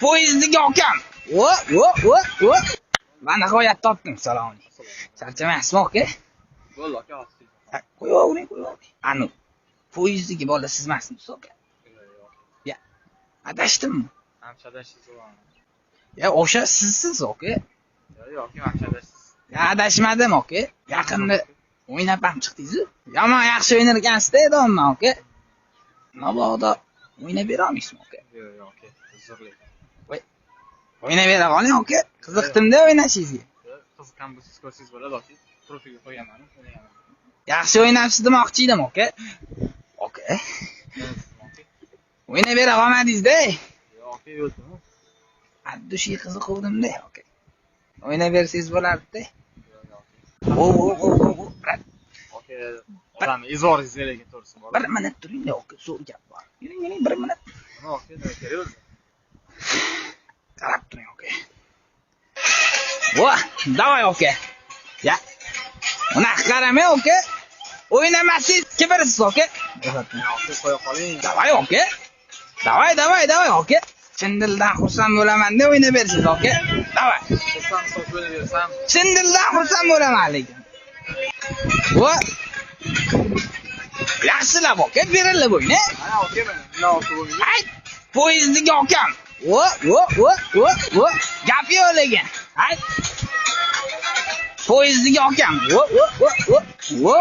Poyezdiga okam. O. Va nihoyat topdim salomni. Charchamayapsizmi aka? Bo'ldi aka. Qo'yavering. Anu, poyezdiga bola sizmasmisiz aka? Ya, adashdimmi? Hamcha adashdingiz o'g'lon. Ya, o'sha sizsiz aka. Yo'q, hamcha adashdingiz. Ya, adashmadim aka. Yaqinda o'ynab ham chiqdingiz. Yomon yaxshi o'ynar ekansiz-da, domma aka. Mabodo o'ynab bera olmaysizmi aka? Yo'q aka, zo'rlik. Voy. O'ynab bera qoling aka. Qiziqdim-da o'ynashingizga. Qiziqqan bo'lsangiz ko'rsangiz bo'ladi aka. Profilga qo'yaman, o'ynayaman. Yaxshi o'ynabsiz demoqchi edim aka. Aka. O'ynab bera olmadingiz-da. Yo'q aka, yo'qmi? Addushi qiziquvdim-da aka. O'ynab bersangiz bo'lardi-da. O. Aka, odam izoringiz lekin to'g'risi bor. 1 minut turing-da aka, zo'r gap bor. Yuring, 1 minut. Nima aka, nima kerak o'zi? Qarab turing aka. Voh, davay aka. Ya. Unaqa qaramay aka. O'ynamasangiz kibirsiz aka. Yo'q, qo'ya qoling. Davay aka. Davay aka. Chin dildan xursand bo'laman-da o'ynab bersangiz aka. Davay. Xursand bo'lib o'ynab bersam. Chin dildan xursand bo'laman lekin. Voh. Yaxshilab aka, berilib o'yna. Ha, aka, men nima o'qib Ay, poyezdiga okam. O. Gap yo'q lekin. Ay. Poyezdiga okam. O.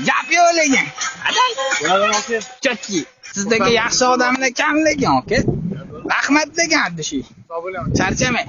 Gap yo'q lekin. Aday. bo'ladimi aka? Chotki. Sizdagi yaxshi odamlar kam lekin aka. Rahmat degan addishi. Sog' bo'ling. Charchamang.